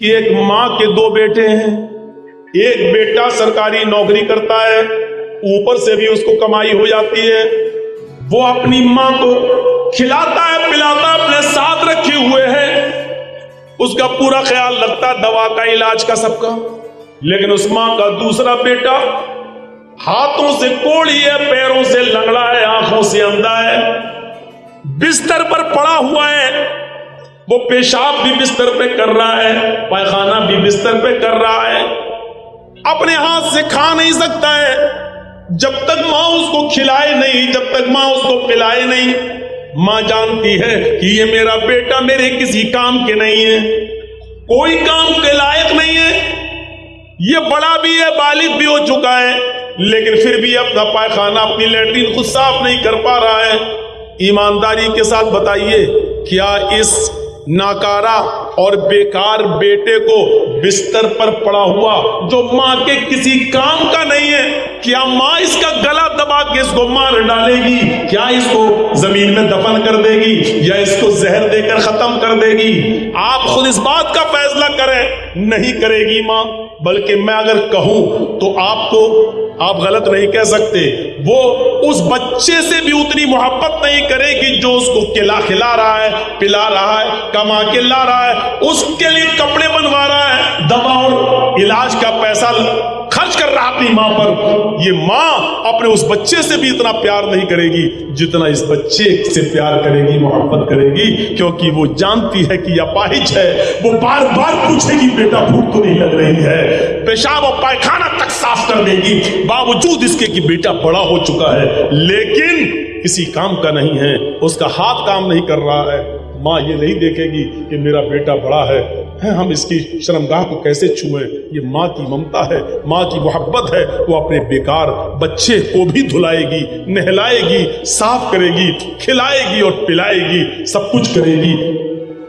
کہ ایک ماں کے دو بیٹے ہیں، ایک بیٹا سرکاری نوکری کرتا ہے، اوپر سے بھی اس کو کمائی ہو جاتی ہے، وہ اپنی ماں کو کھلاتا ہے پلاتا ہے، اپنے ساتھ رکھے ہوئے ہے، اس کا پورا خیال رکھتا ہے، دوا کا علاج کا سب کا۔ لیکن اس ماں کا دوسرا بیٹا ہاتھوں سے کوڑی ہے، پیروں سے لنگڑا ہے، آنکھوں سے اندھا ہے، بستر پر پڑا ہوا ہے، وہ پیشاب بھی بستر پہ کر رہا ہے، پائخانہ بھی بستر پہ کر رہا ہے، اپنے ہاتھ سے کھا نہیں سکتا ہے۔ جب تک ماں اس کو کھلائے نہیں، جب تک ماں اس کو پلائے نہیں، ماں جانتی ہے کہ یہ میرا بیٹا میرے کسی کام کے نہیں ہے، کوئی کام کے لائق نہیں ہے، یہ بڑا بھی ہے، بالغ بھی ہو چکا ہے، لیکن پھر بھی اپنا پائخانہ اپنی لیٹرین خود صاف نہیں کر پا رہا ہے۔ ایمانداری کے ساتھ بتائیے، کیا اس ناکارہ اور بیکار بیٹے کو بستر پر پڑا ہوا جو ماں کے کسی کام کا نہیں ہے، کیا ماں اس کا گلا دبا کے اس کو مار ڈالے گی؟ کیا اس کو زمین میں دفن کر دے گی یا اس کو زہر دے کر ختم کر دے گی؟ آپ خود اس بات کا فیصلہ کریں، نہیں کرے گی ماں، بلکہ میں اگر کہوں تو آپ غلط نہیں کہہ سکتے، وہ اس بچے سے بھی اتنی محبت نہیں کرے گی جو اس کو کھلا رہا ہے، پلا رہا ہے، کما کے لا رہا ہے، اس کے لیے کپڑے بنوا رہا ہے، دوا اور علاج کا پیسہ خرچ کر رہا اپنی ماں پر۔ یہ ماں اپنے اس بچے سے بھی اتنا پیار نہیں کرے گی جتنا اس بچے سے پیار کرے گی، محبت کرے گی، کیونکہ وہ جانتی ہے کہ یہ اپاہج ہے۔ وہ بار بار پوچھے گی بیٹا بھوک تو نہیں لگ رہی ہے، پیشاب اور پائخانہ تک صاف کر دے گی، باوجود اس کے کہ بیٹا بڑا ہو چکا ہے لیکن کسی کام کا نہیں ہے، اس کا ہاتھ کام نہیں کر رہا ہے۔ ماں یہ نہیں دیکھے گی کہ میرا بیٹا بڑا ہے، ہم اس کی شرمگاہ کو کیسے چھوئیں۔ یہ ماں کی ممتا ہے، ماں کی محبت ہے، وہ اپنے بیکار بچے کو بھی دھلائے گی، نہلائے گی، صاف کرے گی، کھلائے گی اور پلائے گی، سب کچھ کرے گی۔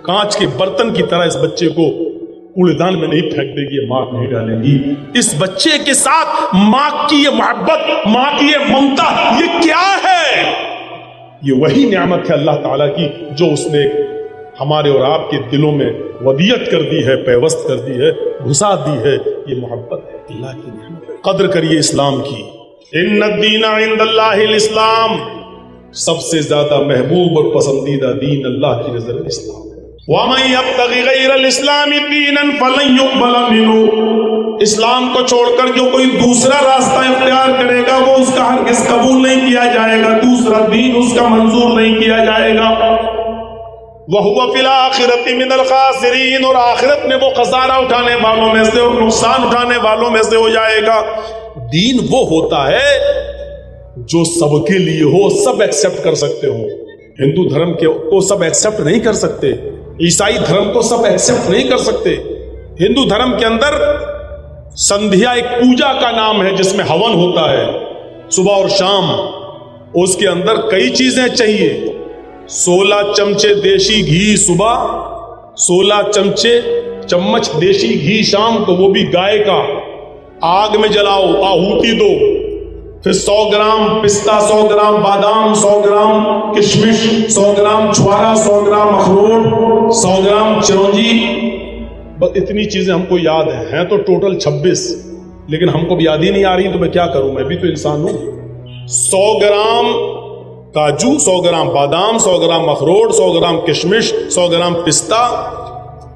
کانچ کے برتن کی طرح اس بچے کو کوڑے دان میں نہیں پھینک دے گی، یہ ماں نہیں ڈالے گی۔ اس بچے کے ساتھ ماں کی یہ محبت، ماں کی یہ ممتا، یہ کیا ہے؟ یہ وہی نعمت ہے اللہ تعالیٰ کی جو اس نے ہمارے اور آپ کے دلوں میں ودیعت کر دی ہے، پیوست کر دی ہے، گھسا دی ہے۔ یہ محبت ہے اللہ کی نعمت۔ قدر کریے اسلام کی۔ ان الدین عند اللہ الاسلام، سب سے زیادہ محبوب اور پسندیدہ دین اللہ کی نظر میں اسلام۔ وَمَن يَبْتَغِ غَيْرَ الْإِسْلَامِ دِينًا فَلَن يُقْبَلَ مِنْهُ، اسلام کو چھوڑ کر جو کوئی دوسرا راستہ اختیار کرے گا وہ اس کا ہرگز قبول نہیں کیا جائے گا، دوسرا دین اس کا منظور نہیں کیا جائے گا۔ وَهُوَ فِي الْآخِرَةِ مِنَ الْخَاسِرِينَ، اور آخرت میں وہ خسارہ اٹھانے والوں میں سے اور نقصان اٹھانے والوں میں سے ہو جائے گا۔ دین وہ ہوتا ہے جو سب کے لیے ہو، سب ایکسپٹ کر سکتے ہو۔ ہندو دھرم کو سب ایکسپٹ نہیں کر سکتے، عیسائی دھرم کو سب ایکسپٹ نہیں کر سکتے۔ ہندو دھرم کے اندر سندھیا ایک پوجا کا نام ہے جس میں ہون ہوتا ہے صبح اور شام، اس کے اندر کئی چیزیں چاہیے۔ 16 چمچے دیسی گھی صبح، 16 چمچ دیسی گھی شام کو، وہ بھی گائے کا، آگ میں جلاؤ، آہوتی دو، پھر 100 گرام پستہ، 100 گرام بادام، 100 گرام کشمش، 100 گرام چھوارا، 100 گرام اخروٹ، 100 گرام چرونجی۔ بس اتنی چیزیں ہم کو یاد ہیں تو ٹوٹل 26، لیکن ہم کو بھی یاد ہی نہیں آ رہی، تو میں کیا کروں، میں بھی تو انسان ہوں۔ 100 گرام کاجو، 100 گرام بادام، 100 گرام اخروٹ، 100 گرام کشمش، 100 گرام پستہ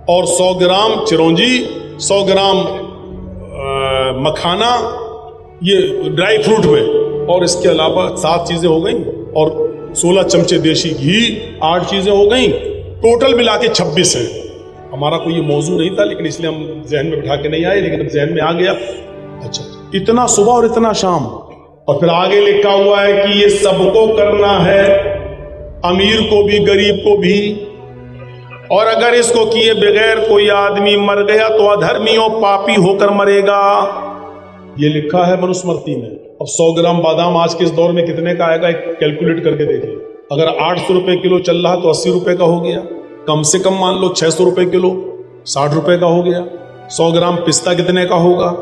اور 100 گرام چرونجی، 100 گرام مکھانا، یہ ڈرائی فروٹ میں، اور اس کے علاوہ 7 چیزیں ہو گئیں، اور 16 چمچے دیسی گھی، 8 چیزیں ہو گئیں، ٹوٹل ملا کے 26 ہیں۔ ہمارا کوئی یہ موضوع نہیں تھا، لیکن اس لیے ہم ذہن میں بٹھا کے نہیں آئے، لیکن اب ذہن میں آ گیا۔ اچھا، اتنا صبح اور اتنا شام، اور پھر آگے لکھا ہوا ہے کہ یہ سب کو کرنا ہے، امیر کو بھی غریب کو بھی، اور اگر اس کو کیے بغیر کوئی آدمی مر گیا تو ادھرمی اور پاپی ہو کر مرے گا، یہ لکھا ہے منوسمرتی میں۔ اب 100 گرام بادام آج کے اس دور میں کتنے کا آئے گا، ایک کیلکولیٹ کر کے دیکھیں۔ اگر 800 روپے کلو چل رہا تو 80 روپے کا ہو گیا، کم سے کم مان لو 600 روپے کلو، 60 روپے کا ہو گیا۔ 100 گرام پستہ کتنے کا ہوگا،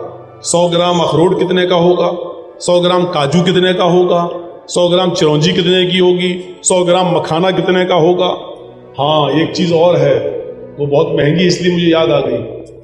100 گرام اخروٹ کتنے کا ہوگا، 100 گرام کاجو کتنے کا ہوگا، 100 گرام چرونجی کتنے کی ہوگی، 100 گرام مکھانا کتنے کا ہوگا۔ ہاں ایک چیز اور ہے، وہ بہت مہنگی اس لیے مجھے یاد آ گئی،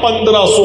1500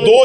2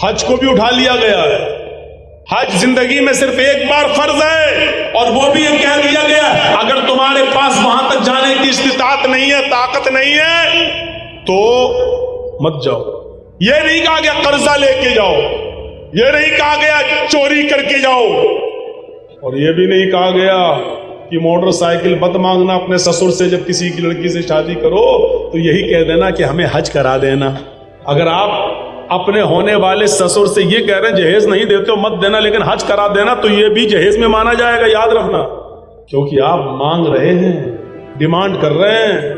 حج کو بھی اٹھا لیا گیا ہے. حج زندگی میں صرف ایک بار فرض ہے, اور وہ بھی یہ کہہ دیا گیا اگر تمہارے پاس وہاں تک جانے کی استطاعت نہیں ہے, طاقت نہیں ہے, تو مت جاؤ. یہ نہیں کہا گیا قرضہ لے کے جاؤ, یہ نہیں کہا گیا چوری کر کے جاؤ, اور یہ بھی نہیں کہا گیا کہ موٹر سائیکل مت مانگنا اپنے سسر سے. جب کسی کی لڑکی سے شادی کرو تو یہی کہہ دینا کہ ہمیں حج کرا دینا. اگر آپ اپنے ہونے والے سسر سے یہ کہہ رہے ہیں جہیز نہیں دیتے ہو مت دینا لیکن حج کرا دینا, تو یہ بھی جہیز میں مانا جائے گا, یاد رکھنا. کیونکہ آپ مانگ رہے ہیں, ڈیمانڈ کر رہے ہیں.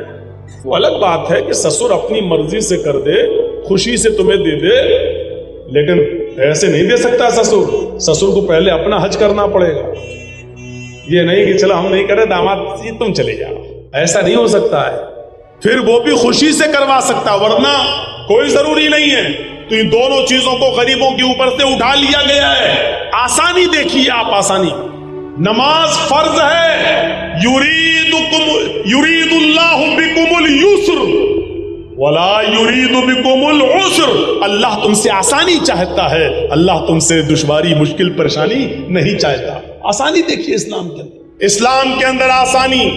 وہ الگ بات ہے کہ سسر اپنی مرضی سے کر دے, خوشی سے تمہیں دے دے, لیکن ایسے نہیں دے سکتا سسر. سسر کو پہلے اپنا حج کرنا پڑے گا. یہ نہیں کہ چلو ہم نہیں کرے داماد جی تم چلے جاؤ, ایسا نہیں ہو سکتا ہے. پھر وہ بھی خوشی سے کروا سکتا, ورنہ کوئی ضروری نہیں ہے. تو ان دونوں چیزوں کو غریبوں کے اوپر سے اٹھا لیا گیا ہے. آسانی دیکھیے آپ, آسانی. نماز فرض ہے. یرید اللہ بکم اليسر ولا یرید بکم العسر. اللہ تم سے آسانی چاہتا ہے, اللہ تم سے دشواری مشکل پریشانی نہیں چاہتا. آسانی دیکھیے اسلام کے اندر. اسلام کے اندر آسانی,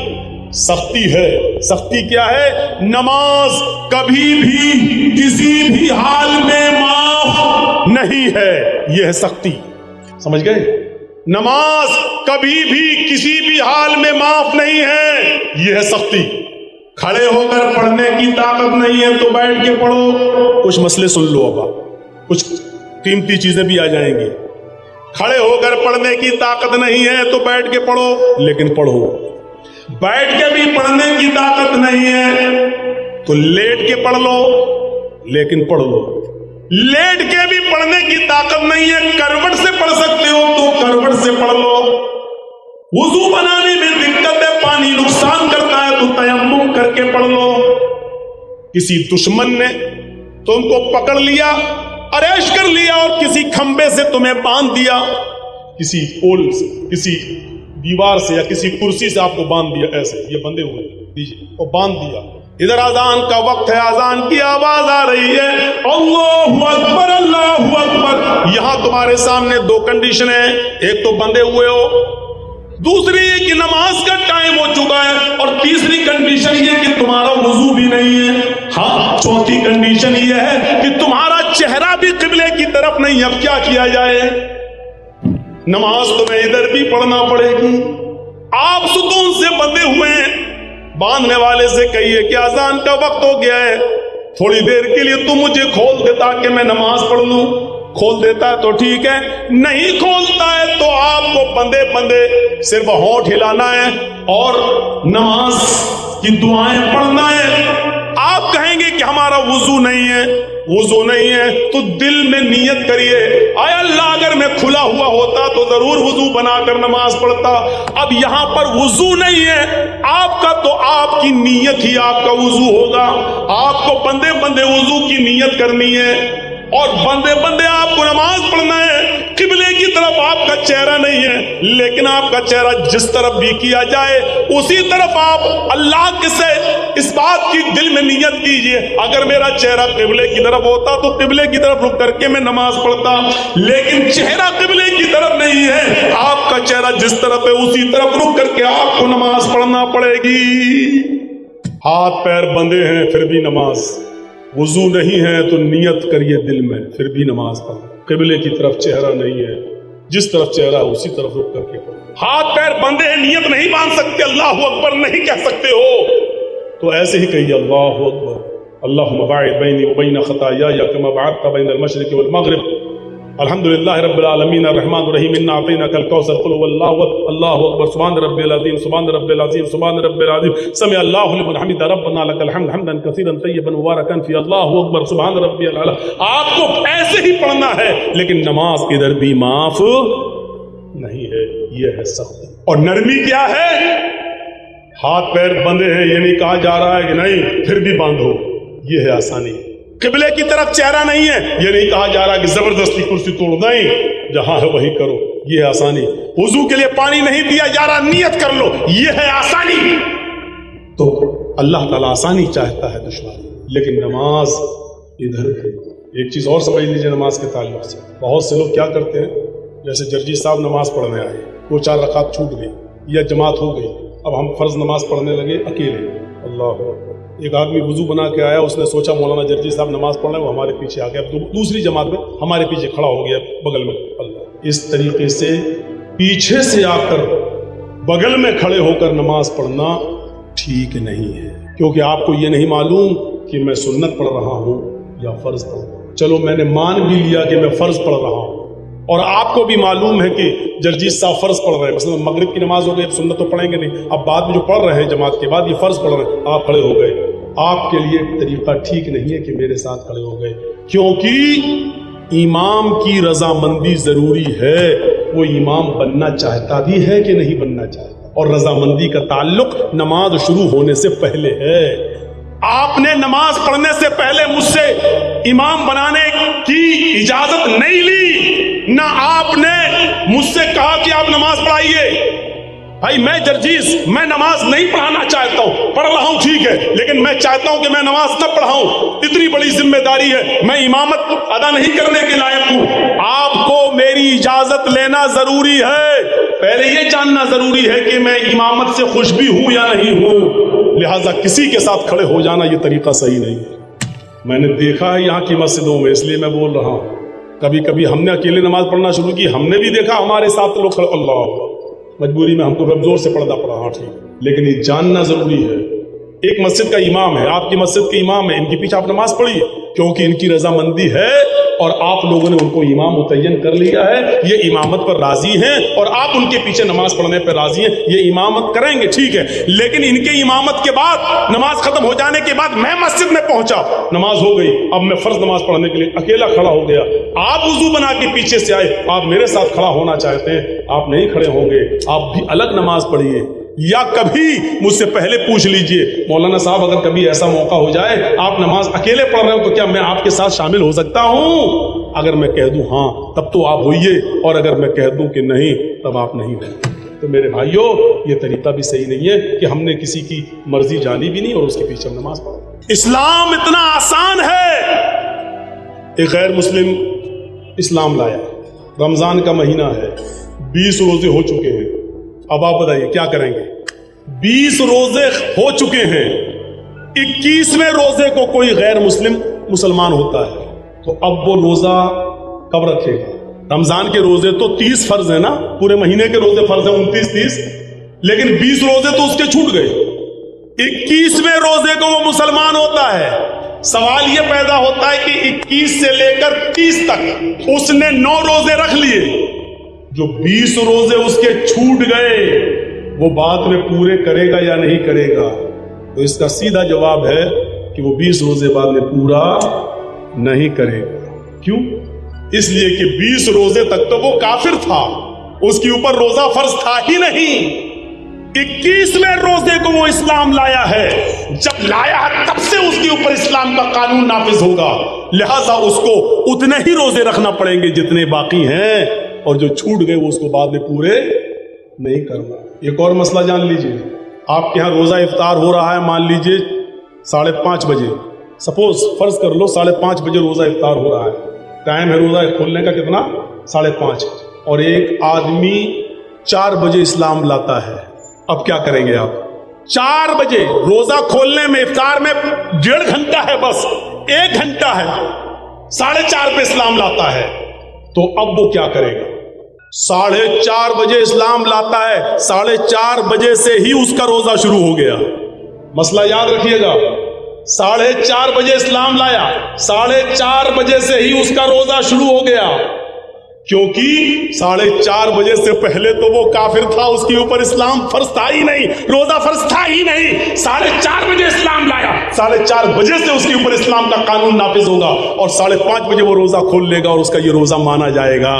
سختی ہے. سختی کیا ہے؟ نماز کبھی بھی کسی بھی حال میں معاف نہیں ہے, یہ ہے سختی. سمجھ گئے؟ نماز کبھی بھی کسی بھی حال میں معاف نہیں ہے, یہ ہے سختی. کھڑے ہو کر پڑھنے کی طاقت نہیں ہے تو بیٹھ کے پڑھو. کچھ مسئلے سن لو, اب کچھ قیمتی چیزیں بھی آ جائیں گی. کھڑے ہو کر پڑھنے کی طاقت نہیں ہے تو بیٹھ کے پڑھو, لیکن پڑھو. بیٹھ کے بھی پڑھنے کی طاقت نہیں ہے تو لیٹ کے پڑھ لو, لیکن پڑھ لو. لیٹ کے بھی پڑھنے کی طاقت نہیں ہے, کروٹ سے پڑھ سکتے ہو تو کروٹ سے پڑھ لو. وضو بنانے میں دقت ہے, پانی نقصان کرتا ہے تو تیمم کر کے پڑھ لو. کسی دشمن نے تم کو پکڑ لیا, اریسٹ کر لیا اور کسی کھمبے سے تمہیں باندھ دیا, کسی پول سے, کسی دیوار سے یا کسی کرسی سے آپ کو باندھ دیا, ایسے یہ بندے ہوئے دیجیے, وہ باندھ دیا. ادھر اذان کا وقت ہے, اذان کی آواز آ رہی ہے, اللہ اکبر اللہ اکبر. یہاں تمہارے سامنے دو کنڈیشن ہیں, ایک تو بندے ہوئے ہو, دوسری یہ کہ نماز کا ٹائم ہو چکا ہے, اور تیسری کنڈیشن یہ کہ تمہارا وضو بھی نہیں ہے. ہاں, چوتھی کنڈیشن یہ ہے کہ تمہارا چہرہ بھی قبلے کی طرف نہیں. اب کیا کیا جائے؟ نماز تمہیں ادھر بھی پڑھنا پڑے گی. آپ ستون سے بندھے ہوئے ہیں, باندھنے والے سے کہیے کہ اذان کا وقت ہو گیا ہے, تھوڑی دیر کے لیے تو مجھے کھول دے تاکہ میں نماز پڑھ لوں. کھول دیتا ہے تو ٹھیک ہے, نہیں کھولتا ہے تو آپ کو بندے بندے صرف ہونٹ ہلانا ہے اور نماز کی دعائیں پڑھنا ہے. آپ کہیں گے کہ ہمارا وضو نہیں ہے, وضو نہیں ہے تو دل میں نیت کریے, اے اللہ اگر میں کھلا ہوا ہوتا تو ضرور وضو بنا کر نماز پڑھتا. اب یہاں پر وضو نہیں ہے آپ کا, تو آپ کی نیت ہی آپ کا وضو ہوگا. آپ کو بندے بندے وضو کی نیت کرنی ہے اور بندے بندے آپ کو نماز پڑھنا ہے. قبلے کی طرف آپ کا چہرہ نہیں ہے, لیکن آپ کا چہرہ جس طرف بھی کیا جائے اسی طرف آپ اللہ کے سے اس بات کی دل میں نیت کیجئے, اگر میرا چہرہ قبلے کی طرف ہوتا تو قبلے کی طرف رک کر کے میں نماز پڑھتا, لیکن چہرہ قبلے کی طرف نہیں ہے. آپ کا چہرہ جس طرف ہے اسی طرف رک کر کے آپ کو نماز پڑھنا پڑے گی. ہاتھ پیر بندھے ہیں پھر بھی نماز, وضو نہیں ہے تو نیت کریے دل میں, پھر بھی نماز پڑھو. قبلے کی طرف چہرہ نہیں ہے, جس طرف چہرہ ہے اسی طرف رک کر کے پڑھو. ہاتھ پیر بندھے ہیں, نیت نہیں باندھ سکتے, اللہ اکبر نہیں کہہ سکتے ہو تو ایسے ہی کہیے اللہ اکبر. اللہم باعد بینی و بین خطایا کما بعدت بین المشرق والمغرب. الحمدللہ رب العالمین الرحمن الرحیم انا اعطیناک الکوثر قل هو اللہ اکبر. سبحان ربی العظیم سبحان ربی العظیم سبحان ربی العظیم. سمع اللہ لمن حمدہ ربنا لک الحمد حمدا کثیرا طیبا مبارکا فی. اللہ اکبر سبحان ربی الاعلی. آپ کو ایسے ہی پڑھنا ہے, لیکن نماز ادھر بھی معاف نہیں ہے, یہ ہے سخت. اور نرمی کیا ہے؟ ہاتھ پیر بندھے ہیں, یہ نہیں کہا جا رہا ہے کہ نہیں پھر بھی باندھو, یہ ہے آسانی. قبلے کی طرف چہرہ نہیں ہے, یہ نہیں کہا جا رہا کہ زبردستی کرسی توڑ دیں, جہاں ہے وہی کرو, یہ ہے آسانی. وضو کے لیے پانی نہیں دیا جا رہا, نیت کر لو, یہ ہے آسانی. تو اللہ تعالیٰ آسانی چاہتا ہے, دشواری, لیکن نماز ادھر ایک چیز اور سمجھ لیجیے نماز کے تعلق سے، بہت سے لوگ کیا کرتے ہیں، جیسے جرجی صاحب نماز پڑھنے آئے، 2-4 رکعت چھوٹ گئی یا جماعت ہو گئی، اب ہم فرض نماز پڑھنے لگے اکیلے، اللہ اکبر۔ ایک آدمی وضو بنا کے آیا، اس نے سوچا مولانا جرجی صاحب نماز پڑھ رہے ہیں، وہ ہمارے پیچھے آ گیا، اب دوسری جماعت میں ہمارے پیچھے کھڑا ہو گیا بغل میں، اللہ۔ اس طریقے سے پیچھے سے آ کر بغل میں کھڑے ہو کر نماز پڑھنا ٹھیک نہیں ہے، کیونکہ آپ کو یہ نہیں معلوم کہ میں سنت پڑھ رہا ہوں یا فرض پڑھ رہا ہوں۔ چلو میں نے مان بھی لیا کہ میں فرض پڑھ رہا ہوں، اور آپ کو بھی معلوم ہے کہ جرجیت صاحب فرض پڑھ رہے ہیں، مثلا مغرب کی نماز ہو گئی، اب سنت تو پڑھیں گے نہیں، اب بعد میں جو پڑھ رہے ہیں جماعت کے بعد یہ فرض پڑھ رہے ہیں، آپ کھڑے ہو گئے، آپ کے لیے طریقہ ٹھیک نہیں ہے کہ میرے ساتھ کھڑے ہو گئے، کیونکہ امام کی رضامندی ضروری ہے، وہ امام بننا چاہتا بھی ہے کہ نہیں بننا چاہتا، اور رضامندی کا تعلق نماز شروع ہونے سے پہلے ہے۔ آپ نے نماز پڑھنے سے پہلے مجھ سے امام بنانے کی اجازت نہیں لی، نہ آپ نے مجھ سے کہا کہ آپ نماز پڑھائیے۔ بھائی میں جرجیز، میں نماز نہیں پڑھانا چاہتا ہوں، پڑھ رہا ہوں ٹھیک ہے، لیکن میں چاہتا ہوں کہ میں نماز نہ پڑھاؤں، اتنی بڑی ذمہ داری ہے، میں امامت ادا نہیں کرنے کے لائق ہوں، آپ کو میری اجازت لینا ضروری ہے، پہلے یہ جاننا ضروری ہے کہ میں امامت سے خوش بھی ہوں یا نہیں ہوں، لہٰذا کسی کے ساتھ کھڑے ہو جانا یہ طریقہ صحیح نہیں ہے۔ میں نے دیکھا ہے یہاں کی مسجدوں میں، اس لیے میں بول رہا ہوں، کبھی کبھی ہم نے اکیلے نماز پڑھنا شروع کی، ہم نے بھی دیکھا ہمارے ساتھ لوگ کھڑے، اللہ، مجبوری میں ہم کو زور سے پڑھنا پڑا، ہاں ٹھیک، لیکن یہ جاننا ضروری ہے، ایک مسجد کا امام ہے، آپ کی مسجد کے امام ہے، ان کے پیچھے آپ نماز پڑھیے، کیونکہ ان کی رضامندی ہے اور آپ لوگوں نے ان کو امام متعین کر لیا ہے، یہ امامت پر راضی ہیں اور آپ ان کے پیچھے نماز پڑھنے پر راضی ہیں، یہ امامت کریں گے ٹھیک ہے، لیکن ان کے امامت کے بعد نماز ختم ہو جانے کے بعد میں مسجد میں پہنچا، نماز ہو گئی، اب میں فرض نماز پڑھنے کے لیے اکیلا کھڑا ہو گیا، آپ وضو بنا کے پیچھے سے آئے، آپ میرے ساتھ کھڑا ہونا چاہتے ہیں، آپ نہیں کھڑے ہوں گے، آپ بھی الگ نماز پڑھیے، یا کبھی مجھ سے پہلے پوچھ لیجئے مولانا صاحب اگر کبھی ایسا موقع ہو جائے آپ نماز اکیلے پڑھ رہے ہو تو کیا میں آپ کے ساتھ شامل ہو سکتا ہوں؟ اگر میں کہہ دوں ہاں تب تو آپ ہوئیے، اور اگر میں کہہ دوں کہ نہیں تب آپ نہیں ہوئے۔ تو میرے بھائیوں یہ طریقہ بھی صحیح نہیں ہے کہ ہم نے کسی کی مرضی جانی بھی نہیں اور اس کے پیچھے نماز پڑھ۔ اسلام اتنا آسان ہے، ایک غیر مسلم اسلام لایا، رمضان کا مہینہ ہے، 20 روزے ہو چکے ہیں، اب آپ بتائیے کیا کریں گے؟ 20 روزے ہو چکے ہیں، 21ویں روزے کو کوئی غیر مسلمان ہوتا ہے تو اب وہ روزہ کب رکھے گا؟ رمضان کے روزے تو 30 فرض ہیں نا، پورے مہینے کے روزے فرض ہیں 29-30، لیکن 20 روزے تو اس کے چھوٹ گئے، 21ویں روزے کو وہ مسلمان ہوتا ہے۔ سوال یہ پیدا ہوتا ہے کہ 21 سے لے کر 30 تک اس نے 9 روزے رکھ لیے، جو 20 روزے اس کے چھوٹ گئے وہ بعد میں پورے کرے گا یا نہیں کرے گا؟ تو اس کا سیدھا جواب ہے کہ وہ 20 روزے بعد میں پورا نہیں کرے گا۔ کیوں؟ اس لیے کہ 20 روزے تک تو وہ کافر تھا، اس کے اوپر روزہ فرض تھا ہی نہیں، 21ویں روزے کو وہ اسلام لایا ہے، جب لایا ہے تب سے اس کے اوپر اسلام کا قانون نافذ ہوگا، لہذا اس کو اتنے ہی روزے رکھنا پڑیں گے جتنے باقی ہیں، اور جو چھوٹ گئے وہ اس کو بعد میں پورے نہیں کرنا۔ ایک اور مسئلہ جان لیجئے، آپ کے ہاں روزہ افطار ہو رہا ہے، مان لیجئے 5:30 بجے، سپوز فرض کر لو 5:30 بجے روزہ افطار ہو رہا ہے، ٹائم ہے روزہ کھولنے کا کتنا؟ 5:30، اور ایک آدمی 4 بجے اسلام لاتا ہے، اب کیا کریں گے آپ؟ 4 بجے روزہ کھولنے میں افطار میں 1.5 گھنٹہ ہے، بس 1 گھنٹہ ہے، 4:30 پہ اسلام لاتا ہے، تو اب وہ کیا کرے گا؟ 4:30 بجے اسلام لاتا ہے، 4:30 بجے سے ہی اس کا روزہ شروع ہو گیا، مسئلہ یاد رکھیے گا، 4:30 بجے اسلام لایا، 4:30 بجے سے ہی اس کا روزہ شروع ہو گیا، کیونکہ 4:30 بجے سے پہلے تو وہ کافر تھا، اس کے اوپر اسلام فرض تھا ہی نہیں، روزہ فرض تھا ہی نہیں، 4:30 بجے اسلام لایا، 4:30 بجے سے اس کے اوپر اسلام کا قانون نافذ ہوگا، اور 5:30 بجے وہ روزہ کھول لے گا اور اس کا یہ روزہ مانا جائے گا،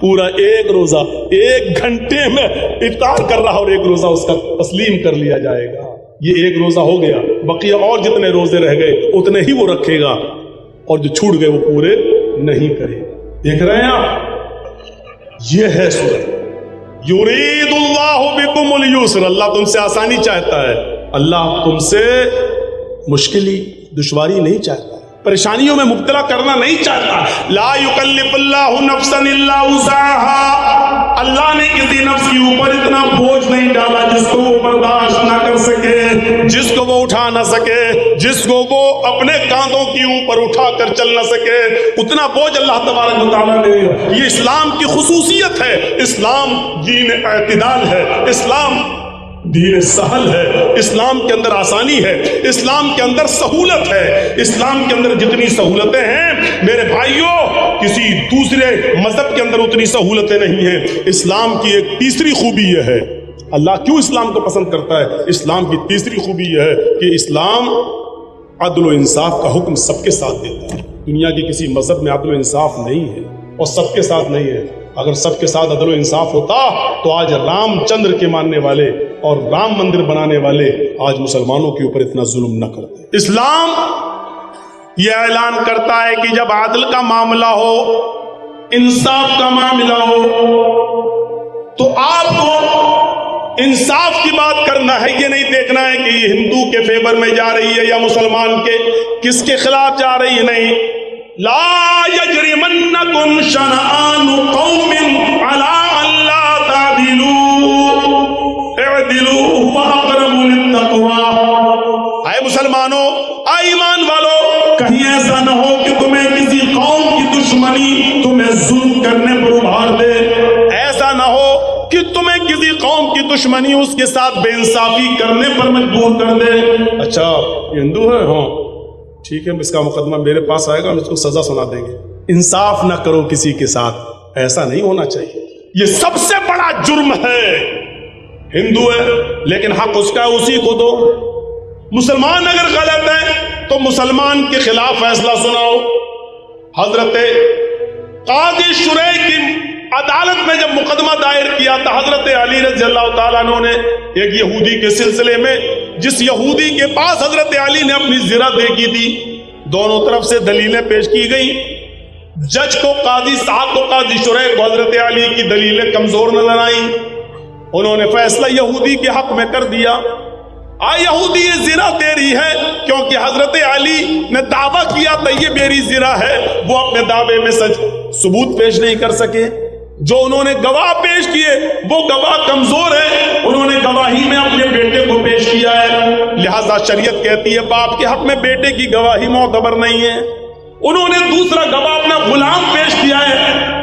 پورا ایک روزہ 1 گھنٹے میں افطار کر رہا اور ایک روزہ اس کا تسلیم کر لیا جائے گا، یہ ایک روزہ ہو گیا، بقیہ اور جتنے روزے رہ گئے اتنے ہی وہ رکھے گا، اور جو چھوٹ گئے وہ پورے نہیں کرے گا۔ دیکھ رہے ہیں آپ، یہ ہے سورۃ یرید اللہ بکم اليسر، اللہ تم سے آسانی چاہتا ہے، اللہ تم سے مشکلی دشواری نہیں چاہتا ہے۔ پریشانیوں میں مبتلا کرنا نہیں چاہتا. لا یکلف اللہ نفسا الا وسعها. اللہ نے کسی نفس کے اوپر اتنا بوجھ نہیں ڈالا جس کو وہ برداشت نہ کر سکے, جس کو وہ اٹھا نہ سکے, جس کو وہ اپنے کاندھوں کے اوپر اٹھا کر چل نہ سکے. اتنا بوجھ اللہ تبارک و تعالیٰ نے. یہ اسلام کی خصوصیت ہے. اسلام دین اعتدال ہے, اسلام دین سہل ہے, اسلام کے اندر آسانی ہے, اسلام کے اندر سہولت ہے. اسلام کے اندر جتنی سہولتیں ہیں میرے بھائیوں, کسی دوسرے مذہب کے اندر اتنی سہولتیں نہیں ہیں. اسلام کی ایک تیسری خوبی یہ ہے, اللہ کیوں اسلام کو پسند کرتا ہے؟ اسلام کی تیسری خوبی یہ ہے کہ اسلام عدل و انصاف کا حکم سب کے ساتھ دیتا ہے. دنیا کے کسی مذہب میں عدل و انصاف نہیں ہے اور سب کے ساتھ نہیں ہے. اگر سب کے ساتھ عدل و انصاف ہوتا تو آج رام چندر کے ماننے والے اور رام مندر بنانے والے آج مسلمانوں کے اوپر اتنا ظلم نہ کرتے. اسلام یہ اعلان کرتا ہے کہ جب عدل کا معاملہ ہو, انصاف کا معاملہ ہو, تو آپ کو انصاف کی بات کرنا ہے. یہ نہیں دیکھنا ہے کہ یہ ہندو کے فیور میں جا رہی ہے یا مسلمان کے, کس کے خلاف جا رہی ہے. نہیں, لا یجرمنکم شنآن قوم علی الا تعدلوا اعدلوا هو اقرب للتقوی. اے مسلمانوں, اے ایمان والو, کہیں ایسا نہ ہو کہ تمہیں کسی قوم کی دشمنی تمہیں ظلم کرنے پر ابھار دے. ایسا نہ ہو کہ تمہیں کسی قوم کی دشمنی اس کے ساتھ بے انصافی کرنے پر مجبور کر دے. اچھا یہ ہندو ہے, ہاں ٹھیک ہے, اس کا مقدمہ میرے پاس آئے گا, ہم اس کو سزا سنا دیں گے. انصاف نہ کرو کسی کے ساتھ, ایسا نہیں ہونا چاہیے. یہ سب سے بڑا جرم ہے. ہندو ہے لیکن حق اس کا اسی کو دو. مسلمان اگر غلط ہے تو مسلمان کے خلاف فیصلہ سناؤ. حضرت قاضی شریح کی عدالت میں جب مقدمہ دائر کیا تھا حضرت علی رضی اللہ تعالیٰ عنہ نے ایک یہودی کے سلسلے میں, جس یہودی کے پاس حضرت علی نے اپنی زرہ دیکھی تھی, دونوں طرف سے دلیلیں پیش کی گئی. جج کو, قاضی صاحب کو, قاضی شریح کو حضرت علی کی دلیلیں کمزور نظر آئیں. انہوں نے فیصلہ یہودی کے حق میں کر دیا. یہودی یہ زرہ تیری ہے, کیونکہ حضرت علی نے دعویٰ کیا تھا یہ میری زرہ ہے. وہ اپنے دعوے میں سچ ثبوت پیش نہیں کر سکے. جو انہوں نے گواہ پیش کیے وہ گواہ کمزور ہے, انہوں نے گواہی میں اپنے بیٹے کو پیش کیا ہے. لہذا شریعت کہتی ہے باپ کے حق میں بیٹے کی گواہی معتبر نہیں ہے. انہوں نے دوسرا گواہ اپنا غلام پیش کیا ہے.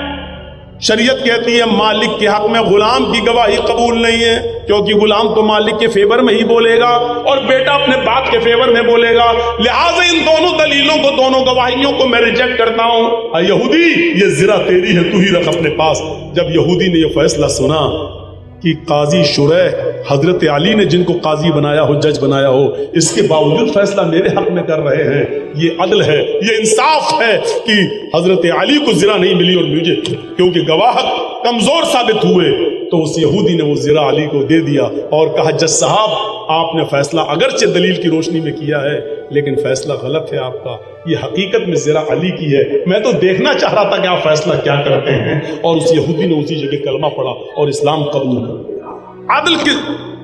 شریعت کہتی ہے مالک کے حق میں غلام کی گواہی قبول نہیں ہے, کیونکہ غلام تو مالک کے فیور میں ہی بولے گا اور بیٹا اپنے باپ کے فیور میں بولے گا. لہٰذا ان دونوں دلیلوں کو, دونوں گواہیوں کو میں ریجیکٹ کرتا ہوں. یہودی یہ زرہ تیری ہے, تو ہی رکھ اپنے پاس. جب یہودی نے یہ فیصلہ سنا کہ قاضی شریح حضرت علی نے جن کو قاضی بنایا ہو, جج بنایا ہو, اس کے باوجود فیصلہ میرے حق میں کر رہے ہیں, یہ عدل ہے, یہ انصاف ہے کہ حضرت علی کو زرہ نہیں ملی اور مجھے, کیونکہ گواہ کمزور ثابت ہوئے تو اس یہودی نے وہ زرہ علی کو دے دیا اور کہا جج صاحب آپ نے فیصلہ اگرچہ دلیل کی روشنی میں کیا ہے لیکن فیصلہ غلط ہے آپ کا, یہ حقیقت میں زرہ علی کی ہے. میں تو دیکھنا چاہ رہا تھا کہ آپ فیصلہ کیا کرتے ہیں. اور اس یہودی نے اسی جگہ کلمہ پڑھا اور اسلام قبول کر لیا. عدل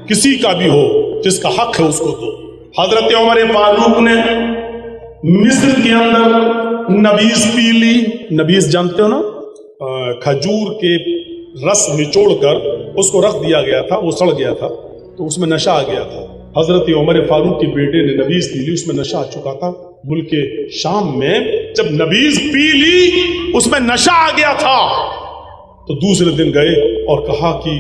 کسی کا بھی ہو, جس کا حق ہے اس کو دو. حضرت عمر فاروق نے مصر کے اندر نبیذ پی لی. نبیذ جانتے ہو نا, کھجور کے رس نچوڑ کر اس کو رکھ دیا گیا تھا, وہ سڑ گیا تھا تو اس میں نشہ آ گیا تھا. حضرت عمر فاروق کے بیٹے نے نبیذ پی لی, اس میں نشہ آ چکا تھا. ملک شام میں جب نبیذ پی لی اس میں نشہ آ گیا تھا تو دوسرے دن گئے اور کہا کہ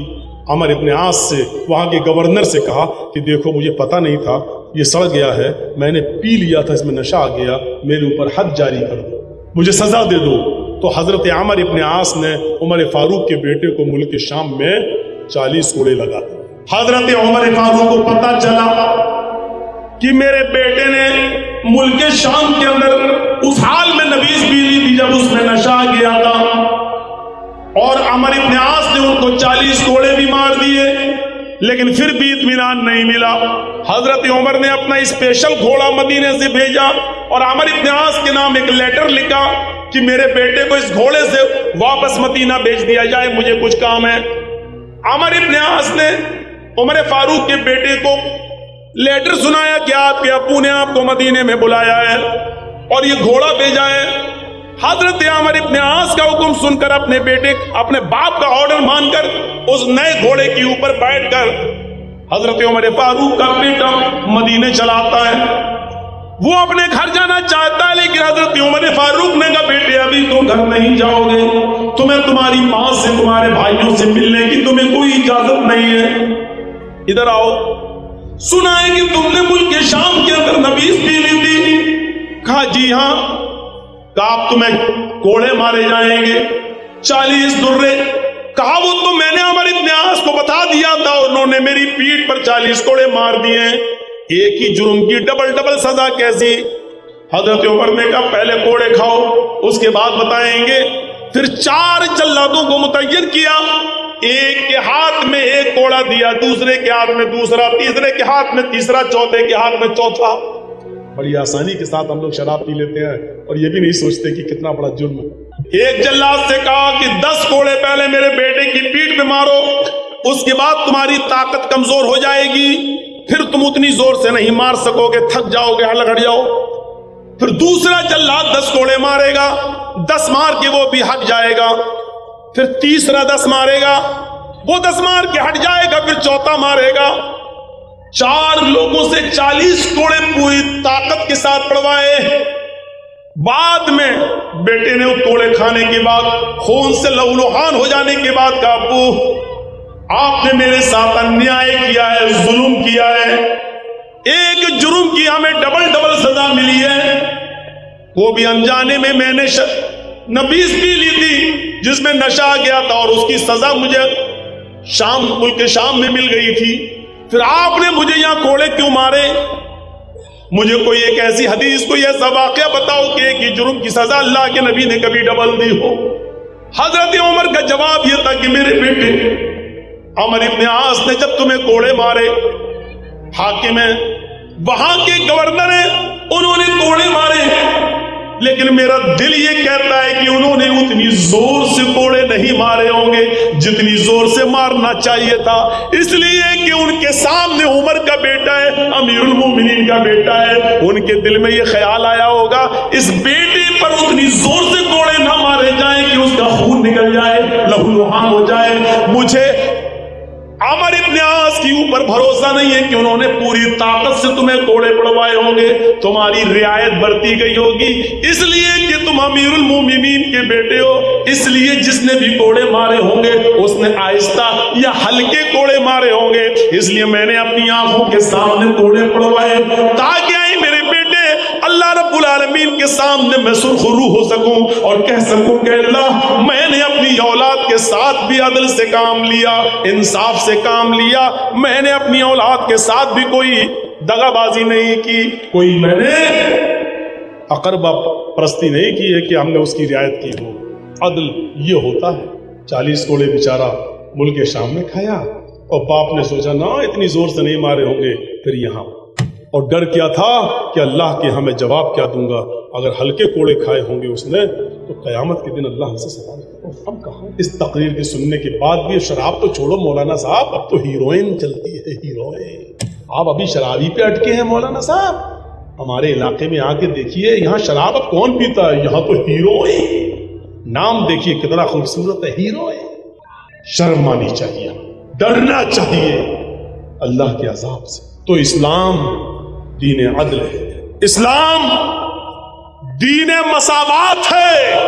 عمر ابن عاص سے, وہاں کے گورنر سے کہا کہ دیکھو مجھے پتہ نہیں تھا, یہ سڑ گیا ہے, میں نے پی لیا تھا, اس میں نشہ آ گیا, میرے اوپر حد جاری کر دو, مجھے سزا دے دو. تو حضرت عمر ابن عاص نے عمر فاروق کے بیٹے کو ملک شام میں 40 کوڑے لگا دیے. حضرت عمر فاروق کو پتہ چلا کہ میرے بیٹے نے ملک شام کے اندر اس حال میں نبیذ پی لی تھی جب اس میں نشہ آ گیا تھا, اور عمر ابن عاص نے ان کو 40 کوڑے بھی مار دیے, لیکن پھر بھی اطمینان نہیں ملا. حضرت عمر نے اپنا اسپیشل گھوڑا مدینے سے بھیجا اور عمر ابن عاص کے نام ایک لیٹر لکھا کہ میرے بیٹے کو اس گھوڑے سے واپس مدینہ بھیج دیا جائے, مجھے کچھ کام ہے. عمر ابن عاص نے عمر فاروق کے بیٹے کو لیٹر سنایا کہ آپ کے ابو نے آپ کو مدینے میں بلایا ہے. اور یہ گھوڑا بھیجا ہے. حضرت عمر ابن عاص کا حکم سن کر اپنے باپ کا آرڈر مان کر اس نئے گھوڑے کے اوپر بیٹھ کر حضرت عمر فاروق کا بیٹا مدینے چلاتا ہے. وہ اپنے گھر جانا چاہتا ہے لیکن حضرت عمر فاروق نے کہا بیٹے ابھی تو گھر نہیں جاؤ گے, تمہیں تمہاری ماں سے تمہارے بھائیوں سے ملنے کی تمہیں کوئی اجازت نہیں ہے, ادھر آؤ. سنا ہے کہ تم نے ملک شام کے اندر نبیذ پی لی تھی. کہا جی ہاں. کہا اب تمہیں کوڑے مارے جائیں گے 40 درے. کہا وہ تو میں نے عمر ابن عاص کو بتا دیا تھا, انہوں نے میری پیٹھ پر 40 کوڑے مار دیے. ایک ہی جرم کی ڈبل سزا کیسی؟ حضرت عمر نے کہا پہلے کوڑے کھاؤ اس کے بعد بتائیں گے. پھر 4 جلادوں کو متعین کیا, ایک کے ہاتھ میں ایک کوڑا دیا, دوسرے کے ہاتھ میں دوسرا, تیسرے کے ہاتھ میں تیسرا, چوتھے کے ہاتھ میں چوتھا. بڑی آسانی کے ساتھ ہم لوگ شراب پی لیتے ہیں اور یہ بھی نہیں سوچتے کہ کتنا بڑا جرم ہے. ایک جلاد سے کہا کہ 10 کوڑے پہلے میرے بیٹے کی پیٹھ پہ مارو, اس کے بعد تمہاری طاقت کمزور ہو جائے گی, پھر تم اتنی زور سے نہیں مار سکو گے, تھک جاؤ گے, ہٹ جاؤ. پھر دوسرا جلاد 10 کوڑے مارے گا, 10 مار کے وہ بھی ہٹ جائے گا. پھر تیسرا 10 مارے گا, وہ 10 مار کے ہٹ جائے گا. پھر چوتھا مارے گا. 4 لوگوں سے 40 کوڑے پوری طاقت کے ساتھ پڑوائے. بعد میں بیٹے نے وہ کوڑے کھانے کے بعد خون سے لہولہان ہو جانے کے بعد کہا ابو آپ نے میرے ساتھ انیائے کیا ہے, ظلم کیا ہے, ایک جرم کی ہمیں ڈبل سزا ملی ہے, وہ بھی انجانے میں نے نبیذ پی لی تھی جس میں نشہ آ گیا تھا, اور اس کی سزا مجھے ملک شام میں مل گئی تھی. پھر آپ نے مجھے یہاں کوڑے کیوں مارے؟ مجھے کوئی ایک ایسی حدیث, کوئی ایسا واقعہ بتاؤ کہ ایک ہی جرم کی سزا اللہ کے نبی نے کبھی ڈبل دی ہو. حضرت عمر کا جواب یہ تھا کہ میرے بیٹے عمر ابن عاص نے جب تمہیں کوڑے مارے, حاکم ہے, وہاں کے گورنر ہیں, انہوں نے کوڑے مارے, لیکن میرا دل یہ کہتا ہے کہ انہوں نے اتنی زور سے کوڑے نہیں مارے ہوں گے جتنی زور سے مارنا چاہیے تھا. اس لیے کہ ان کے سامنے عمر کا بیٹا ہے, امیر المومنین کا بیٹا ہے, ان کے دل میں یہ خیال آیا ہوگا اس بیٹے پر اتنی زور سے کوڑے نہ مارے جائیں کہ اس کا خون نکل جائے, لہولہان ہو جائے. مجھے عمر ابن عاص کے اوپر بھروسہ نہیں ہے کہ انہوں نے پوری طاقت سے تمہیں کوڑے پڑوائے ہوں گے, تمہاری رعایت برتی گئی ہوگی, اس لیے کہ تم امیر المومنین کے بیٹے ہو. اس لیے جس نے بھی کوڑے مارے ہوں گے اس نے آہستہ یا ہلکے کوڑے مارے ہوں گے, اس لیے میں نے اپنی آنکھوں کے سامنے کوڑے پڑوائے تاکہ میرے بیٹے اللہ رب العالمین کے سامنے میں سرخ روح ہو سکوں اور کہہ سکوں کہ اللہ میں نے اپنی اولاد کے ساتھ بھی عدل سے کام لیا, انصاف سے کام لیا, میں نے اپنی اولاد کے ساتھ بھی کوئی دغا بازی نہیں کی, کوئی میں نے اقربا پرستی نہیں کی ہے کہ ہم نے اس کی رعایت کی ہو. عدل یہ ہوتا ہے. 40 کوڑے بیچارہ ملک شام میں کھایا اور باپ نے سوچا نہ اتنی زور سے نہیں مارے ہوں گے. پھر یہاں اور ڈر کیا تھا کہ اللہ کے ہمیں جواب کیا دوں گا, اگر ہلکے کوڑے کھائے ہوں گے اس نے تو قیامت کے دن اللہ ہم سے سوال کرے. اب کہاں اس تقریر کے سننے کے بعد بھی شراب تو چھوڑو مولانا صاحب, اب تو ہیروئن چلتی ہے, ہیروئن. آپ ابھی شرابی پہ اٹکے ہیں مولانا صاحب, ہمارے علاقے میں آ کے دیکھیے یہاں شراب اب کون پیتا ہے, یہاں تو ہیروئن. نام دیکھیے کتنا خوبصورت ہے, ہیروئن. شرم آنی چاہیے, ڈرنا چاہیے اللہ کے عذاب سے. تو اسلام دین عدل ہے, اسلام دین مساوات ہے.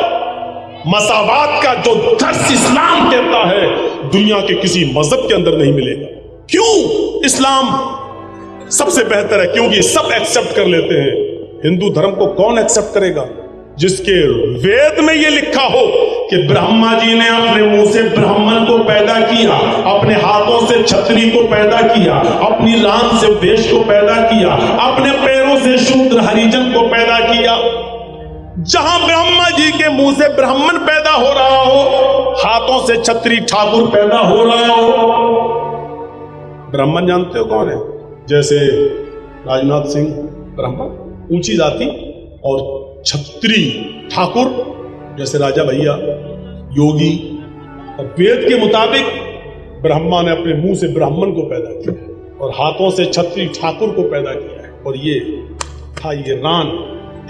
مساوات کا جو درس اسلام کہتا ہے دنیا کے کسی مذہب کے اندر نہیں ملے گا. کیوں؟ اسلام سب سے بہتر ہے کیونکہ سب ایکسپٹ کر لیتے ہیں. ہندو دھرم کو کون ایکسپٹ کرے گا جس کے وید میں یہ لکھا ہو کہ برہما جی نے اپنے منہ سے برہمن کو پیدا کیا, اپنے ہاتھوں سے چھتری کو پیدا کیا, اپنی ران سے ویش کو پیدا کیا, اپنے پیروں سے شودر ہریجن کو پیدا کیا. جہاں برہما جی کے منہ سے برہمن پیدا ہو رہا ہو, ہاتھوں سے چھتری ٹھاکر پیدا ہو رہا ہو. برہمن جانتے ہو کون ہے؟ جیسے راجناتھ سنگھ برہمن اونچی ذاتی, اور چھتری ٹھاکر جیسے راجا بھیا یوگی. اور وید کے مطابق برہما نے اپنے منہ سے برہمن کو پیدا کیا ہے اور ہاتھوں سے چھتری ٹھاکر کو پیدا کیا ہے, اور یہ تھا یہ ران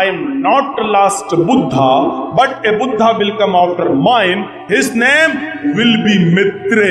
I am not last Buddha, but a Buddha will come after mine. His name will be Mitre.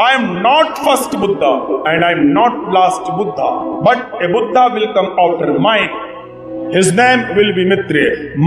I am not first Buddha and I am not last Buddha, but a Buddha will come after mine. His name will be Mitre.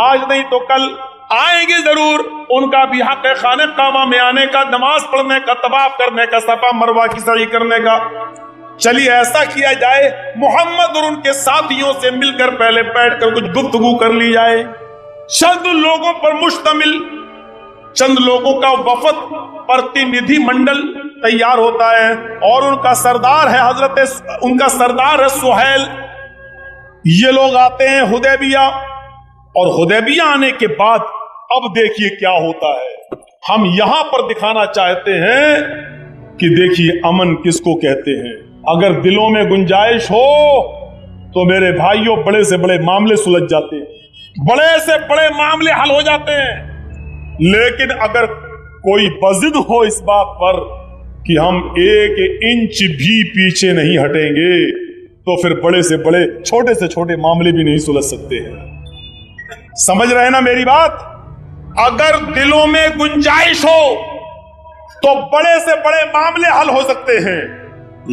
آج نہیں تو کل آئیں گے ضرور. ان کا بھی حق ہے خانہ کعبہ میں آنے کا, نماز پڑھنے کا, طواف کرنے کا, صفا مروہ کی سعی کرنے کا. چلیے ایسا کیا جائے, محمد اور ان کے ساتھیوں سے مل کر پہلے بیٹھ کر کچھ گفتگو کر لی جائے. چند لوگوں پر مشتمل, چند لوگوں کا وفد پرتیندھی منڈل تیار ہوتا ہے, اور ان کا سردار ہے ان کا سردار ہے سہیل. یہ لوگ آتے ہیں حدیبیہ, اور حدیبیہ آنے کے بعد اب دیکھیے کیا ہوتا ہے. ہم یہاں پر دکھانا چاہتے ہیں کہ دیکھیے امن کس کو کہتے ہیں. اگر دلوں میں گنجائش ہو تو میرے بھائیوں بڑے سے بڑے معاملے سلجھ جاتے ہیں, بڑے سے بڑے معاملے حل ہو جاتے ہیں. لیکن اگر کوئی بضد ہو اس بات پر کہ ہم 1 انچ بھی پیچھے نہیں ہٹیں گے تو پھر بڑے سے بڑے چھوٹے سے چھوٹے معاملے بھی نہیں سلجھ سکتے ہیں. سمجھ رہے ہیں نا میری بات؟ اگر دلوں میں گنجائش ہو تو بڑے سے بڑے معاملے حل ہو سکتے ہیں.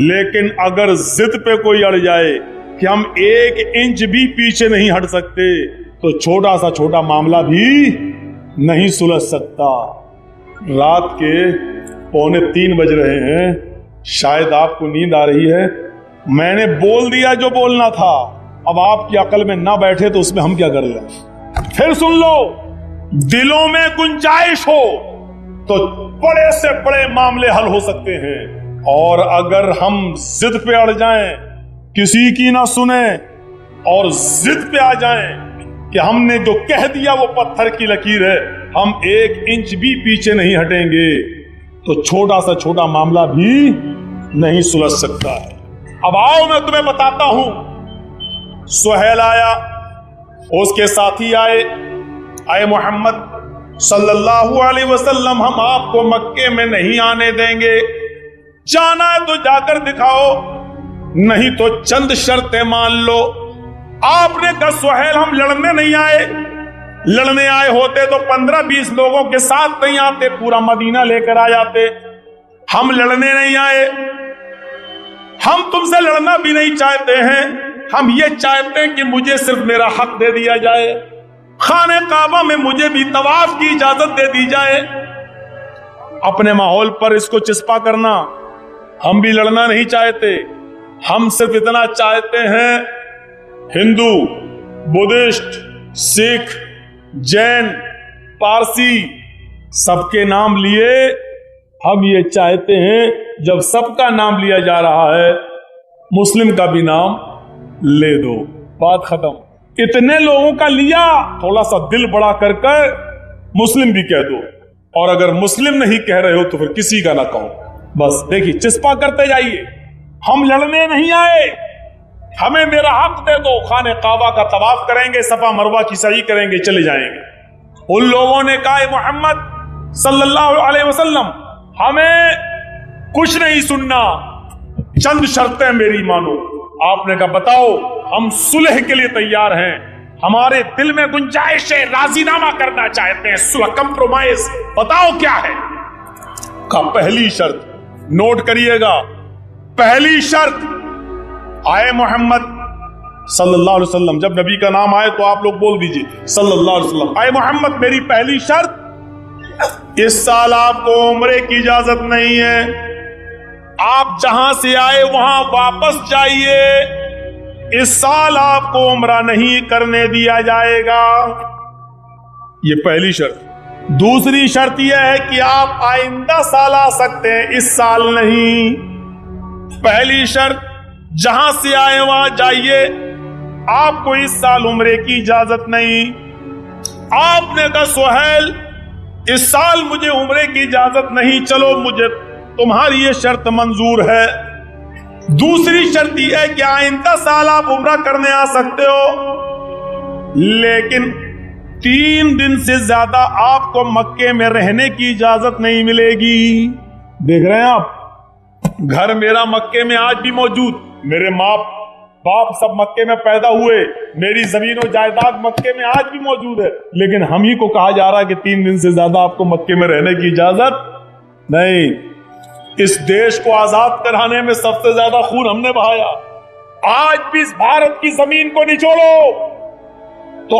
لیکن اگر ضد پہ کوئی اڑ جائے کہ ہم 1 انچ بھی پیچھے نہیں ہٹ سکتے تو چھوٹا سا چھوٹا معاملہ بھی نہیں سلجھ سکتا. رات کے 2:45 بج رہے ہیں, شاید آپ کو نیند آ رہی ہے. میں نے بول دیا جو بولنا تھا, اب آپ کی عقل میں نہ بیٹھے تو اس میں ہم کیا کر لیں. پھر سن لو, دلوں میں گنجائش ہو تو بڑے سے بڑے معاملے حل ہو سکتے ہیں, اور اگر ہم ضد پہ اڑ جائیں, کسی کی نہ سنیں اور ضد پہ آ جائیں کہ ہم نے جو کہہ دیا وہ پتھر کی لکیر ہے, ہم 1 انچ بھی پیچھے نہیں ہٹیں گے تو چھوٹا سا چھوٹا معاملہ بھی نہیں سلجھ سکتا ہے. اب آؤ میں تمہیں بتاتا ہوں. سہیل آیا, اس کے ساتھی آئے, اے محمد صلی اللہ علیہ وسلم, ہم آپ کو مکے میں نہیں آنے دیں گے. جانا ہے تو جا کر دکھاؤ, نہیں تو چند شرطیں مان لو. آپ نے کہا سہیل ہم لڑنے نہیں آئے, لڑنے آئے ہوتے تو 15-20 لوگوں کے ساتھ نہیں آتے, پورا مدینہ لے کر آ جاتے. ہم لڑنے نہیں آئے, ہم تم سے لڑنا بھی نہیں چاہتے ہیں. ہم یہ چاہتے ہیں کہ مجھے صرف میرا حق دے دیا جائے, خانہ کعبہ میں مجھے بھی طواف کی اجازت دے دی جائے. اپنے ماحول پر اس کو چسپا کرنا, ہم بھی لڑنا نہیں چاہتے. ہم صرف اتنا چاہتے ہیں, ہندو, بدھسٹ, سکھ, جین, پارسی سب کے نام لیے. ہم یہ چاہتے ہیں جب سب کا نام لیا جا رہا ہے مسلم کا بھی نام لے دو, بات ختم. اتنے لوگوں کا لیا, تھوڑا سا دل بڑا کر مسلم بھی کہہ دو, اور اگر مسلم نہیں کہہ رہے ہو تو پھر کسی کا نہ کہو. بس دیکھیے چسپا کرتے جائیے. ہم لڑنے نہیں آئے, ہمیں میرا حق دے دو. خانہ کعبہ کا طواف کریں گے, صفا مروہ کی سعی کریں گے, چلے جائیں گے. ان لوگوں نے کہا اے محمد صلی اللہ علیہ وسلم, ہمیں کچھ نہیں سننا, چند شرطیں میری مانو. آپ نے کہا بتاؤ, ہم صلح کے لیے تیار ہیں, ہمارے دل میں گنجائش ہے, راضی نامہ کرنا چاہتے ہیں, صلح, کمپرومائز, بتاؤ کیا ہے. کا پہلی شرط نوٹ کریے گا, پہلی شرط, آئے محمد صلی اللہ علیہ وسلم, جب نبی کا نام آئے تو آپ لوگ بول دیجئے صلی اللہ علیہ وسلم. آئے محمد, میری پہلی شرط, اس سال آپ کو عمرے کی اجازت نہیں ہے. آپ جہاں سے آئے وہاں واپس جائیے. اس سال آپ کو عمرہ نہیں کرنے دیا جائے گا. یہ پہلی شرط. دوسری شرط یہ ہے کہ آپ آئندہ سال آ سکتے ہیں, اس سال نہیں. پہلی شرط, جہاں سے آئے وہاں جائیے, آپ کو اس سال عمرے کی اجازت نہیں. آپ نے کہا سہیل اس سال مجھے عمرے کی اجازت نہیں, چلو مجھے تمہاری یہ شرط منظور ہے. دوسری شرط یہ ہے کہ آئندہ سال آپ عمرہ کرنے آ سکتے ہو, لیکن 3 دن سے زیادہ آپ کو مکے میں رہنے کی اجازت نہیں ملے گی. دیکھ رہے ہیں آپ, گھر میرا مکے میں آج بھی موجود, میرے ماں باپ سب مکے میں پیدا ہوئے, میری زمین و جائیداد مکے میں آج بھی موجود ہے, لیکن ہم ہی کو کہا جا رہا ہے کہ 3 دن سے زیادہ آپ کو مکے میں رہنے کی اجازت نہیں. اس دیش کو آزاد کرانے میں سب سے زیادہ خون ہم نے بہایا. آج بھی اس بھارت کی زمین کو نچوڑو, تو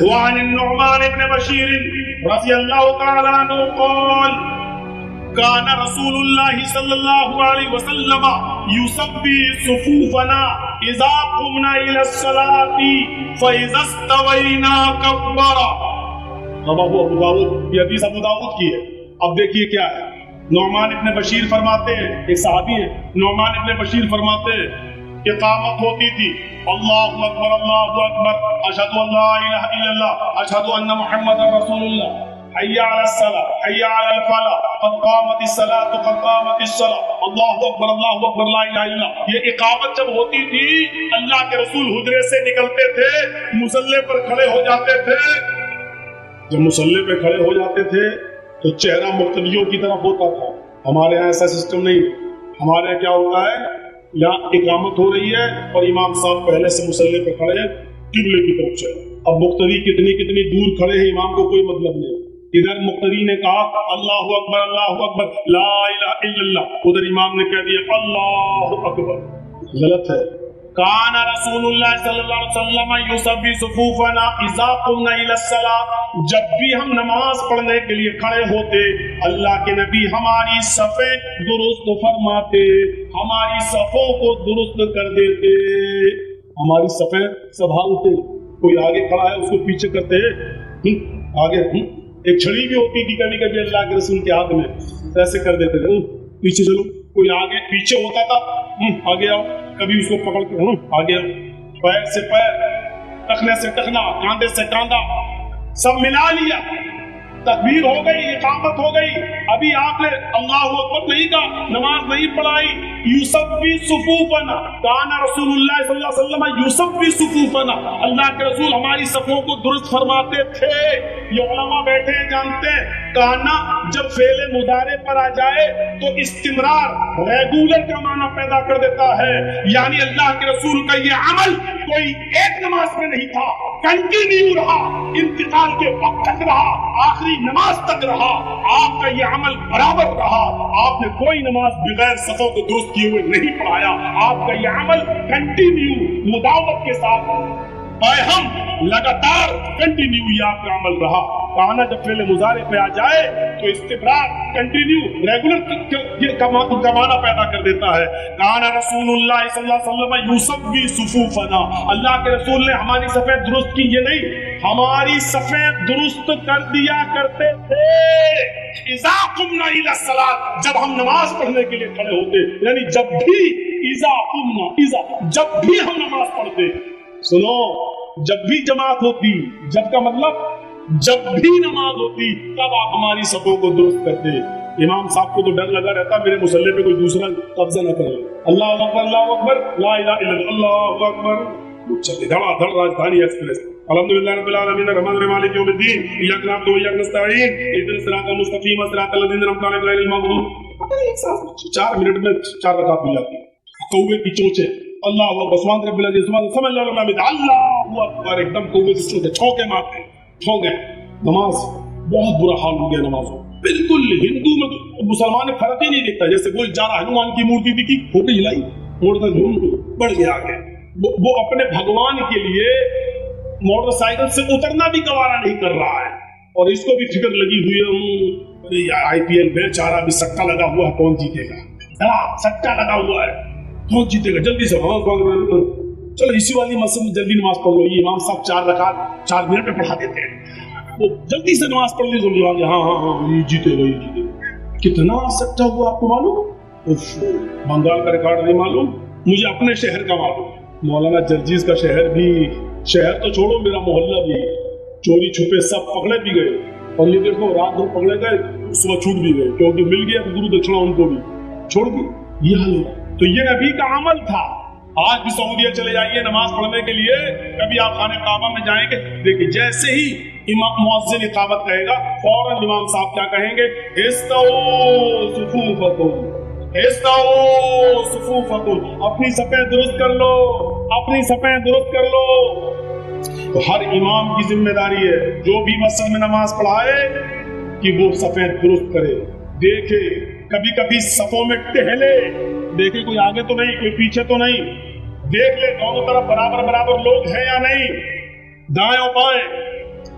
وعن النعمان بن بشیر رضی اللہ تعالی عنہ قال كان رسول الله صلى الله عليه وسلم يصلي صفوفنا اذا قمنا الى الصلاه فاذا استوينا كبر. رواه ابو داؤد. یہ حدیث ابو داؤد کی ہے. اب دیکھیے کیا ہے. نعمان ابن بشیر فرماتے ہیں, ایک صحابی ہیں, نعمان ابن بشیر فرماتے ہیں اقامت ہوتی تھی, اللہ اکبر اشہد ان لا الہ الا اللہ اشہد ان محمد رسول اللہ حی علی الصلاۃ حی علی الفلاح قد قامت الصلاۃ قد قامت الصلاۃ اللہ اکبر لا الہ الا اللہ. یہ اقامت جب ہوتی تھی اللہ کے رسول حجرے سے نکلتے تھے, مصلی پر کھڑے ہو جاتے تھے. جب مصلی پہ کھڑے ہو جاتے تھے تو چہرہ مقتدیوں کی طرف ہوتا تھا. ہمارے یہاں ایسا سسٹم نہیں. ہمارے یہاں کیا ہوتا ہے, یہاں اقامت ہو رہی ہے اور امام صاحب پہلے سے مصلی پہ کھڑے ہیں قبلے کی طرف سے. اب مقتدی کتنی دور کھڑے ہیں امام کو کوئی مطلب نہیں. ادھر مقتدی نے کہا اللہ اکبر لا الہ الا اللہ, ادھر امام نے کہہ دیا اللہ اکبر. غلط ہے. کان رسول اللہ صلی اللہ علیہ وسلم یصلی صفوفنا اذا قمنا الى الصلاۃ, جب بھی ہم نماز پڑھنے کے لیے کھڑے ہوتے اللہ کے نبی ہماری صفیں درست فرماتے, ہماری صفوں کو درست کر دیتے, ہماری صفیں سنبھالتے. کوئی آگے کھڑا ہے اس کو پیچھے کرتے آگے. ایک چھڑی بھی ہوتی تھی کبھی کبھی اللہ کے رسول کے ہاتھ میں, ایسے کر دیتے تھے پیچھے چلو. کوئی آگے پیچھے ہوتا تھا آگے آؤ, کبھی اس کو پکڑ کے آگے آؤ. پیر سے پیر, ٹخنے سے ٹخنا, کاندھے سے کاندھا, سب ملا لیا. تکبیر ہو گئی, اقامت ہو گئی, ابھی آپ نے اللہ اکبر نہیں کہا, نماز نہیں پڑھائی. یصلی صفوفنا, کان رسول اللہ صلی اللہ علیہ وسلم یصلی صفوفنا, اللہ کے رسول ہماری صفوں کو درست فرماتے تھے. یہ علماء بیٹھے ہیں جانتے ہیں, کانا جب فعل مضارع پر آ جائے تو استمرار ریگولر کا معنی پیدا کر دیتا ہے. یعنی اللہ کے رسول کا یہ عمل کوئی ایک نماز میں نہیں تھا, کنٹینیو رہا, انتقال کے وقت تک رہا, آخری نماز تک رہا. آپ کا یہ عمل برابر رہا. آپ نے کوئی نماز بغیر صفوں کو درست کیے ہوئے نہیں پڑھایا. آپ کا یہ عمل کنٹینیو مداوت کے ساتھ ہم لگاتار کنٹینیو یہ آپ کا عمل رہا. کہنا جب فعل مضارع پہ آ جائے تو استمرار کنٹینیو ریگولر کا معنی پیدا کر دیتا ہے. کہنا رسول اللہ صلی اللہ علیہ وسلم یصلی صفوفنا, اللہ کے رسول نے ہماری صفیں درست کی. یہ نہیں, ہماری صفیں درست کر دیا کرتے تھے اذا قمنا الی الصلاۃ, جب ہم نماز پڑھنے کے لیے کھڑے ہوتے. یعنی جب بھی اذا قمنا, جب بھی ہم نماز پڑھتے. سنو, جب بھی جماعت ہوتی, جب کا مطلب جب بھی نماز ہوتی, تب آپ ہماری صفوں کو درست کرتے. امام صاحب کو تو ڈر لگا رہتا میرے مصلی پہ کوئی دوسرا قبضہ نہ کرے. اللہ اکبر لا الہ الا اللہ اکبر. چلے دھڑا دھڑ راجدھانی ایکسپریس. الحمدللہ رب العالمین الرحمن الرحیم مالک یوم الدین ایاک نعبد و ایاک نستعین اهدنا الصراط المستقیم صراط الذین انعمت علیہم غیر المغضوب. 4 منٹ میں 4 رکعت مل جاتی. کوے کی چونچے اللہ اکبر سبحان رب العزیز سبحان اللہ الحمد اللہ اکبر, ایک دم کوے کی چونچے چھوکے مارتے ہو گئے. نماز بہت برا حال ہو گیا. نماز بالکل ہندو میں مسلمان فرق ہی نہیں دیکھتا. جیسے کوئی جا رہا ہنومان کی مورتی دکھی, پھوٹی ہلائی, موڑتا جھوم بڑھ گیا آگے. وہ اپنے بھگوان کے لیے موٹر سائیکل سے اترنا بھی گوارا نہیں کر رہا ہے. اور اس کو بھی فکر لگی ہوئی ہے آئی پی ایل میچ آ رہا, ابھی سٹا لگا ہوا ہے, کون جیتے گا, سٹا لگا ہوا ہے, کون جیتے گا, جلدی سے چلو اسی والی مسجد میں جلدی نماز پڑھ لو. یہ امام صاحب 4 رکعت 4 منٹ میں پڑھا دیتے ہیں. وہ جلدی سے نماز پڑھ لی, ہاں ہاں ہاں یہ جیتے گا, یہ جیتے گا. کتنا سچا ہوا آپ کو معلوم؟ بنگال کا ریکارڈ نہیں معلوم, مجھے اپنے شہر کا معلوم. مولانا جرجیز کا شہر بھی, شہر تو چھوڑو میرا محلہ بھی, چوری چھپے سب پکڑے بھی گئے. اور یہ دیکھو رات بھر پکڑے گئے, صبح چھوٹ بھی گئے, کیونکہ مل گیا گرو دکھنا ان کو بھی چھوڑ دی. یہ حل ہے. تو یہ نبی کا عمل تھا. آج بھی سعودیہ چلے جائیے نماز پڑھنے کے لیے, کبھی آپ خانہ کعبہ میں جائیں گے, دیکھیے جیسے ہی امام مؤذن اقامت کہے گا فوراً امام صاحب کیا کہیں گے, استووا صفوفکم, استووا صفوفکم, اپنی صفیں درست کر لو, اپنی صفیں درست کر لو. تو ہر امام کی ذمہ داری ہے جو بھی مسجد میں نماز پڑھائے کہ وہ صفیں درست کرے. دیکھے کبھی کبھی صفوں میں ٹہلے, دیکھے کوئی آگے تو نہیں, کوئی پیچھے تو نہیں, دیکھ لے دونوں طرف برابر برابر لوگ ہیں یا نہیں, دائیں اور بائیں.